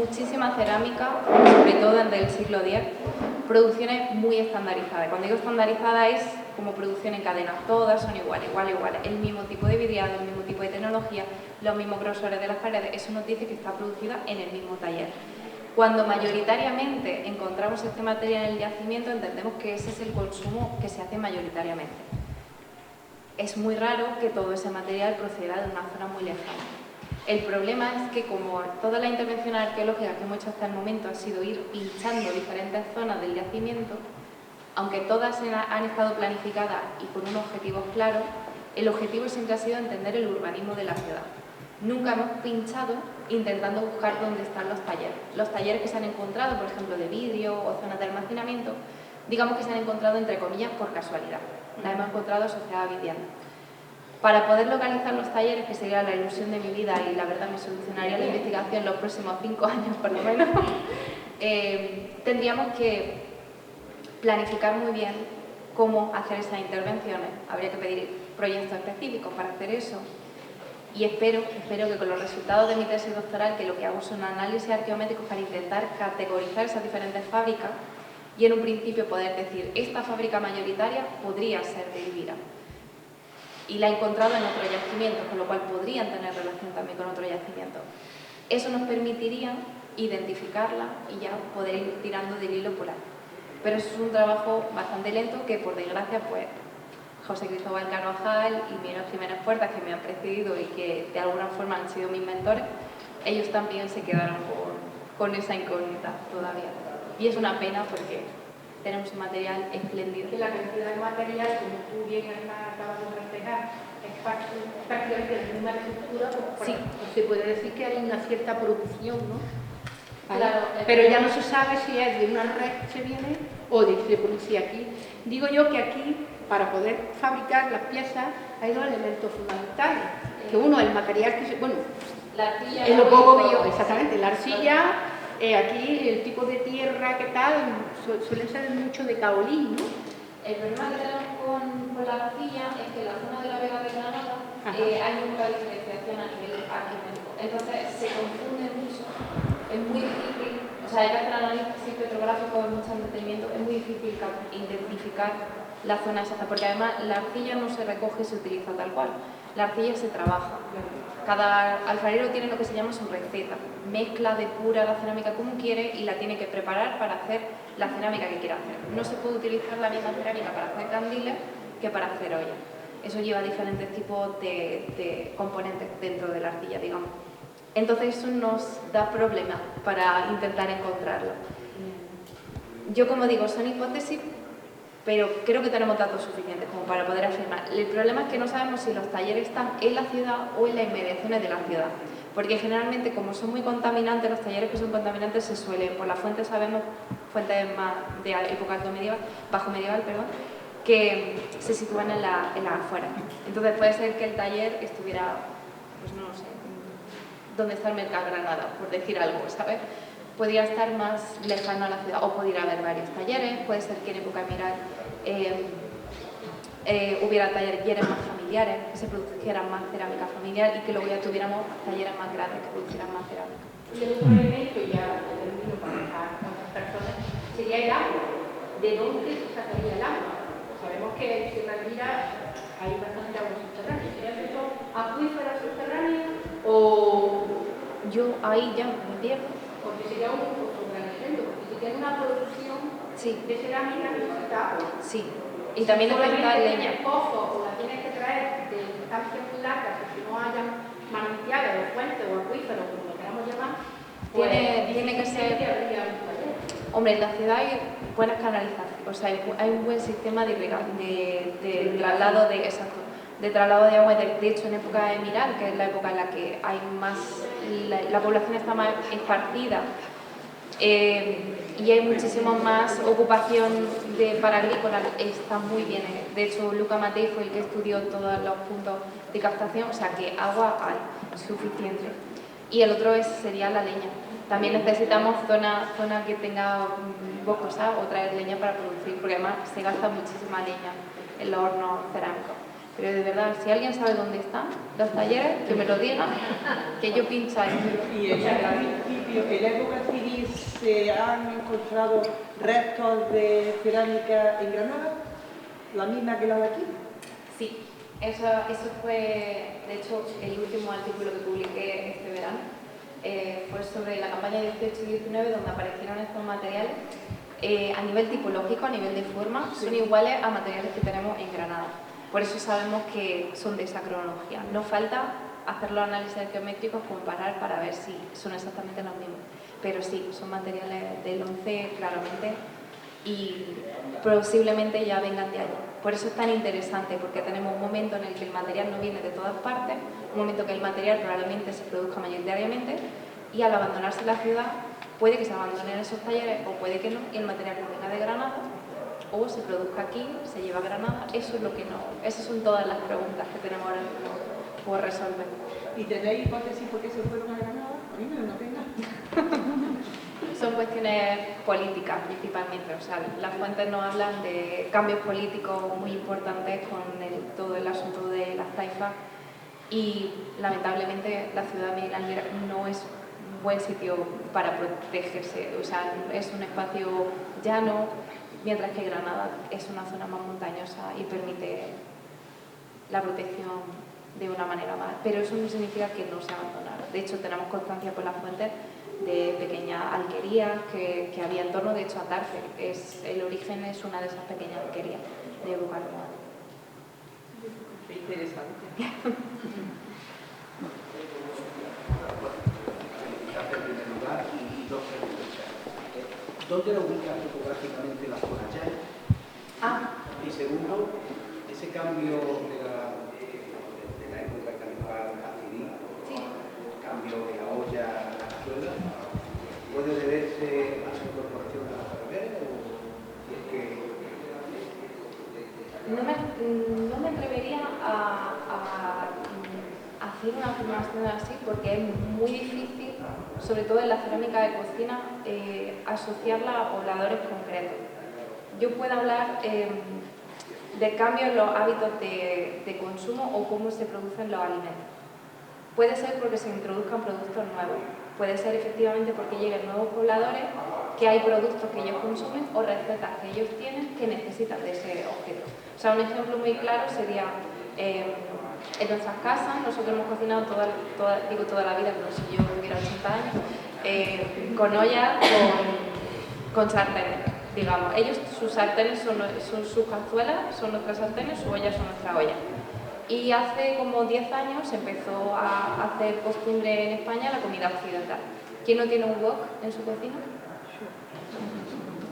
muchísima cerámica, sobre todo desde el siglo X, producciones muy estandarizadas. Cuando digo estandarizada es como producción en cadena, todas son iguales, el mismo tipo de vidriado, el mismo tipo de tecnología, los mismos grosores de las paredes, eso nos dice que está producida en el mismo taller. Cuando mayoritariamente encontramos este material en el yacimiento, entendemos que ese es el consumo que se hace mayoritariamente. Es muy raro que todo ese material proceda de una zona muy lejana. El problema es que, como toda la intervención arqueológica que hemos hecho hasta el momento ha sido ir pinchando diferentes zonas del yacimiento, aunque todas han estado planificadas y con unos objetivos claros, el objetivo siempre ha sido entender el urbanismo de la ciudad. Nunca hemos pinchado intentando buscar dónde están los talleres. Los talleres que se han encontrado, por ejemplo, de vidrio o zonas de almacenamiento, digamos que se han encontrado, entre comillas, por casualidad. Las hemos encontrado asociadas a vivienda. Para poder localizar los talleres, que sería la ilusión de mi vida y la verdad me solucionaría la investigación los próximos 5 años por lo menos, tendríamos que planificar muy bien cómo hacer esas intervenciones. Habría que pedir proyectos específicos para hacer eso. Y espero que con los resultados de mi tesis doctoral, que lo que hago son análisis arqueométricos para intentar categorizar esas diferentes fábricas y en un principio poder decir, esta fábrica mayoritaria podría ser de Elvira. Y la he encontrado en otros yacimientos, con lo cual podrían tener relación también con otros yacimientos. Eso nos permitiría identificarla y ya poder ir tirando del hilo por ahí. Pero eso es un trabajo bastante lento que, por desgracia, pues José Cristóbal Carvajal y Miguel Jiménez Puertas, que me han precedido y que de alguna forma han sido mis mentores, ellos también se quedaron con esa incógnita todavía. Y es una pena porque tenemos un material espléndido. Que la cantidad de material, como tú bien acabas de reflejar, es prácticamente la misma estructura, pues, sí. Se puede decir que hay una cierta producción, ¿no? Claro, pero ya no se sabe si es de una red que se viene o de que se produce aquí. Digo yo que aquí, para poder fabricar las piezas, hay 2 elementos fundamentales. Que uno, el material que se... Bueno, la arcilla, es lo poco que yo... Exactamente, la arcilla, aquí el tipo de tierra que tal, suele ser mucho de caolín, ¿no? El problema que tenemos con la arcilla es que en la zona de la Vega de Granada hay mucha diferenciación a nivel arqueológico. Entonces se confunde mucho, es muy difícil, o sea, hay que hacer análisis petrográfico de mucho detenimiento, es muy difícil identificar la zona exacta, porque además la arcilla no se recoge y se utiliza tal cual, la arcilla se trabaja. Cada alfarero tiene lo que se llama su receta, mezcla, depura la cerámica como quiere y la tiene que preparar para hacer la cerámica que quiera hacer. No se puede utilizar la misma cerámica para hacer candiles que para hacer ollas. Eso lleva diferentes tipos de componentes dentro de la arcilla, digamos. Entonces eso nos da problemas para intentar encontrarlo. Yo, como digo, son hipótesis, pero creo que tenemos datos suficientes como para poder afirmar. El problema es que no sabemos si los talleres están en la ciudad o en las inmediaciones de la ciudad, porque generalmente, como son muy contaminantes, los talleres que son contaminantes se suelen, por las fuentes sabemos, fuentes más de época bajo medieval, que se sitúan en las afueras. Entonces puede ser que el taller estuviera, pues no lo sé, donde está el Mercado Granada, por decir algo, ¿sabes? Podría estar más lejano a la ciudad, o podría haber varios talleres, puede ser que en época miral hubiera talleres más familiares, que se produjera más cerámica familiar y que luego ya tuviéramos talleres más grandes que producieran más cerámica. Y el otro elemento, ya termino para dejar a otras personas, sería el agua. ¿De dónde se sacaría el agua? Sabemos que en Sierra Elvira hay bastante agua subterránea. ¿Sería eso acuífera subterránea o...? Yo ahí ya me pierdo. Porque sería un gran ejemplo, porque si tiene una producción de cerámica necesita agua. Sí, y también necesita leña. Pozo, o la tienes que traer de distancias muy largas, porque no hayan manantiales o fuentes o acuíferos, como lo queramos llamar, pues tiene que ser... Hombre, en la ciudad hay buenas canalizaciones, o sea, hay un buen sistema de traslado de traslado de agua. De hecho, en época de Miral, que es la época en la que hay más, la población está más esparcida y hay muchísimo más ocupación para agrícola, está muy bien. De hecho, Luca Matei fue el que estudió todos los puntos de captación, o sea que agua hay suficiente. Y el otro sería la leña. También necesitamos zona que tenga boscosa o traer leña para producir, porque además se gasta muchísima leña en los hornos cerámicos. Pero de verdad, si alguien sabe dónde están los talleres, que me lo diga, que yo pincho ahí. Y sitio, en la época civil, se han encontrado restos de cerámica en Granada, la misma que la de aquí. Sí, eso fue, de hecho, el último artículo que publiqué este verano. Fue sobre la campaña 18 y 19, donde aparecieron estos materiales. A nivel tipológico, a nivel de forma, son iguales a materiales que tenemos en Granada. Por eso sabemos que son de esa cronología. Nos falta hacer los análisis geométricos, comparar para ver si son exactamente los mismos. Pero sí, son materiales del 11 claramente y posiblemente ya vengan de allí. Por eso es tan interesante, porque tenemos un momento en el que el material no viene de todas partes, un momento que el material probablemente se produzca mayoritariamente y al abandonarse la ciudad puede que se abandonen esos talleres o puede que no, y el material no venga de Granada o se produzca aquí, se lleva a Granada. Eso es lo que no, esas son todas las preguntas que tenemos ahora mismo por resolver. ¿Y tenéis hipótesis por qué se fueron a Granada? A mí me lo tenga. Son cuestiones políticas principalmente, o sea, las fuentes nos hablan de cambios políticos muy importantes con todo el asunto de las taifas y lamentablemente la ciudad de Miguel Ángel no es un buen sitio para protegerse, o sea, es un espacio llano, mientras que Granada es una zona más montañosa y permite la protección de una manera más, pero eso no significa que no se abandonara. De hecho, tenemos constancia por las fuentes de pequeñas alquerías que había en torno, de hecho, a Tarfe. El origen es una de esas pequeñas alquerías de época romana. Qué interesante. ¿Dónde lo ubicas topográficamente la zona ya? Y segundo, ese cambio de la época carnaval a civil, el cambio de la olla a la cazuela, ¿puede deberse a su incorporación de las ferroviarias o es que...? No me atrevería a hacer una afirmación así porque es muy difícil, sobre todo en la cerámica de cocina, asociarla a pobladores concretos. Yo puedo hablar de cambios en los hábitos de consumo o cómo se producen los alimentos. Puede ser porque se introduzcan productos nuevos, puede ser efectivamente porque lleguen nuevos pobladores, que hay productos que ellos consumen o recetas que ellos tienen que necesitan de ese objeto. O sea, un ejemplo muy claro sería en nuestras casas. Nosotros hemos cocinado toda la vida, como si yo tuviera 80 años, con ollas, con sartenes, digamos. Ellos, sus sartenes son sus cazuelas, son nuestras sartenes, sus ollas son nuestras ollas. Y hace como 10 años se empezó a hacer costumbre en España la comida occidental. ¿Quién no tiene un wok en su cocina?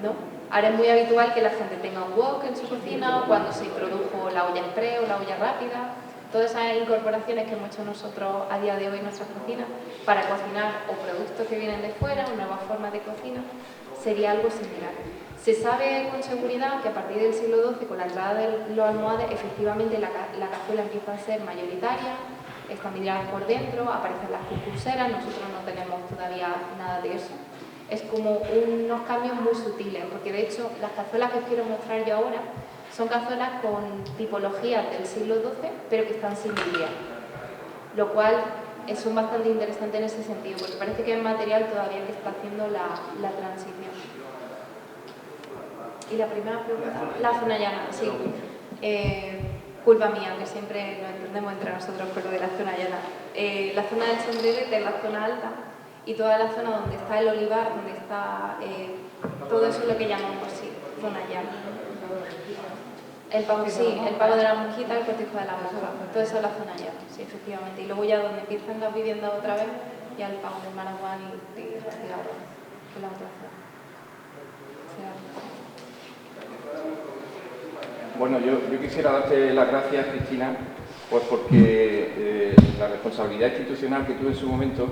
¿No? Ahora es muy habitual que la gente tenga un wok en su cocina, o cuando se introdujo la olla express o la olla rápida. Todas esas incorporaciones que hemos hecho nosotros a día de hoy en nuestras cocinas para cocinar o productos que vienen de fuera o nuevas formas de cocina, sería algo similar. Se sabe con seguridad que a partir del siglo XII, con la entrada de los almohades, efectivamente la cazuela empieza a ser mayoritaria, están vidriadas por dentro, aparecen las concurseras, nosotros no tenemos todavía nada de eso. Es como unos cambios muy sutiles, porque de hecho las cazuelas que os quiero mostrar yo ahora son cazuelas con tipologías del siglo XII, pero que están sin vidriar, lo cual son bastante interesantes en ese sentido, porque parece que es material todavía que está haciendo la transición. Y la primera pregunta, la zona llana, sí. Culpa mía, que siempre nos entendemos entre nosotros por lo de la zona llana. La zona del Sombrerete es la zona alta y toda la zona donde está el olivar, donde está todo eso es lo que llamamos así, zona llana. El pago, sí, el pago de la monjita, el cortijo de la monja, todo eso es la zona llana, sí, efectivamente. Y luego ya donde empiezan las viviendas otra vez, ya el pago de Maraguán y Cigarro, que es la otra zona. Bueno, yo quisiera darte las gracias, Cristina, pues porque la responsabilidad institucional que tuve en su momento,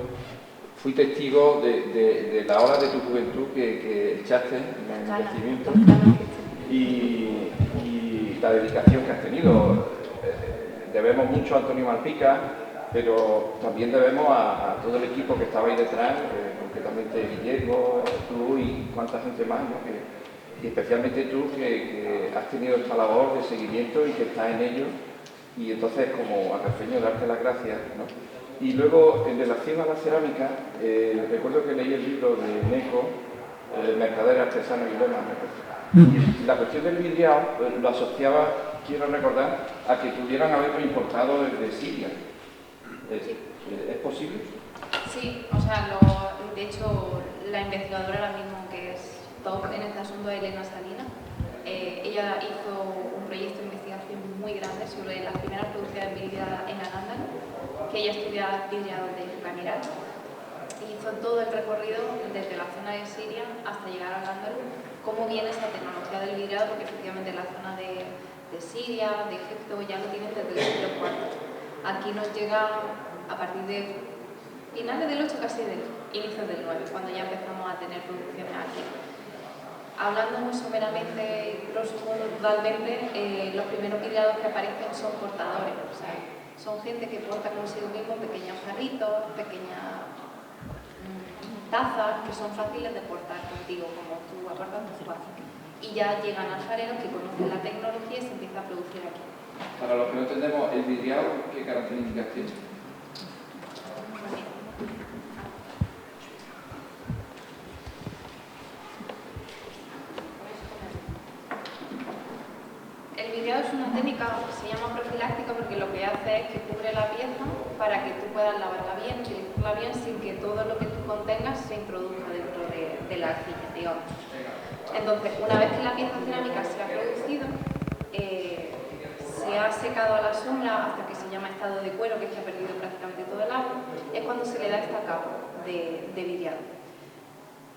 fui testigo de la hora de tu juventud que echaste en el crecimiento y la dedicación que has tenido. Debemos mucho a Antonio Malpica, pero también debemos a todo el equipo que estaba ahí detrás, concretamente Guillermo, tú y cuánta gente más, ¿no? Y especialmente tú que has tenido esta labor de seguimiento y que estás en ello, y entonces como acarfeño darte las gracias, ¿no? Y luego, en relación a la cerámica, recuerdo que leí el libro de Neco, Mercader Artesano y Lema. Y la cuestión del vidriado lo asociaba, quiero recordar, a que pudieran haberlo importado desde Siria. ¿Es posible? Sí, o sea, de hecho, la investigadora ahora mismo que es top en este asunto es Elena Salinas. Ella hizo un proyecto de investigación muy grande sobre las primeras producciones de vidriado en Al-Ándalus, que ella estudia vidriado de Camiral, y hizo todo el recorrido desde la zona de Siria hasta llegar a Al-Ándalus, cómo viene esa tecnología del vidriado, porque efectivamente la zona de Siria, de Egipto, ya lo tienen desde el siglo IV. Aquí nos llega a partir de finales del 8, casi de inicios del 9, cuando ya empezamos a tener producciones aquí. Hablando muy someramente, brutalmente, los primeros vidriados que aparecen son portadores, o sea, son gente que porta consigo mismo pequeños jarritos, pequeñas tazas que son fáciles de portar contigo, como tú apartas tu vaso. Y ya llegan alfareros que conocen la tecnología y se empieza a producir aquí. Para los que no entendemos, ¿el vidriado qué características tiene? El vidriado es una técnica que se llama profiláctica porque lo que hace es que cubre la pieza para que tú puedas lavarla bien, utilizarla bien sin que todo lo que tú contengas se introduzca dentro de la arcilla, digamos. Entonces, una vez que la pieza cerámica se ha producido, se ha secado a la sombra hasta que se llama estado de cuero, que es que ha perdido prácticamente todo el agua, es cuando se le da esta capa de vidriado.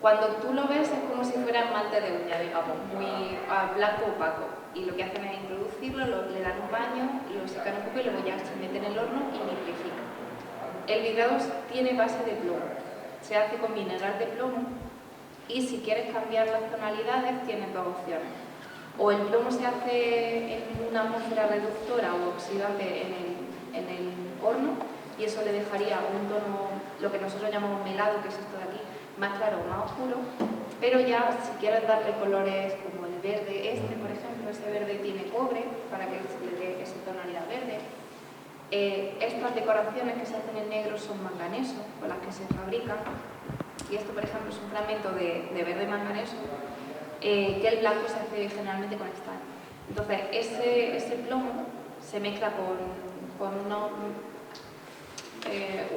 Cuando tú lo ves es como si fuera esmalte de uña, digamos, muy blanco opaco. Y lo que hacen es introducirlo, le dan un baño, lo secan un poco y luego ya se mete en el horno y nitrifican. El vidriado tiene base de plomo, se hace con mineral de plomo y si quieres cambiar las tonalidades tienes dos opciones. O el plomo se hace en una atmósfera reductora o oxidante en el horno y eso le dejaría un tono, lo que nosotros llamamos melado, que es esto de aquí, más claro o más oscuro, pero ya si quieres darle colores como el verde por ejemplo, ese verde tiene cobre para que se le dé esa tonalidad verde. Estas decoraciones que se hacen en negro son manganeso, con las que se fabrican, y esto por ejemplo es un fragmento de verde manganeso, que el blanco se hace generalmente con estaño. Entonces ese plomo se mezcla con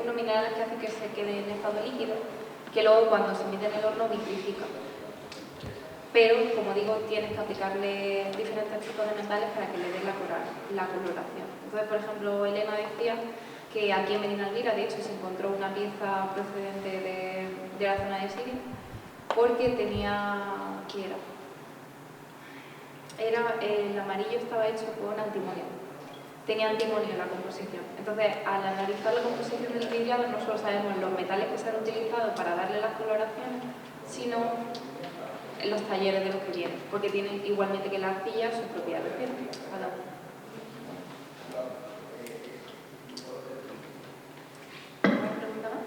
unos minerales que hacen que se quede en estado líquido, que luego cuando se mete en el horno vitrifica. Pero, como digo, tienes que aplicarle diferentes tipos de metales para que le dé la coloración. Entonces, por ejemplo, Elena decía que aquí en Medina Elvira, de hecho, se encontró una pieza procedente de la zona de Siria, porque tenía... ¿qué era? El amarillo estaba hecho con antimonio. Tenía antimonio en la composición. Entonces, al analizar la composición del vidriado, no solo sabemos los metales que se han utilizado para darle las coloraciones, sino los talleres de los que vienen, porque tienen igualmente que la arcilla su propia receta. ¿Alguna pregunta más?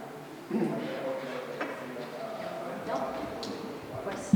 ¿No? Pues...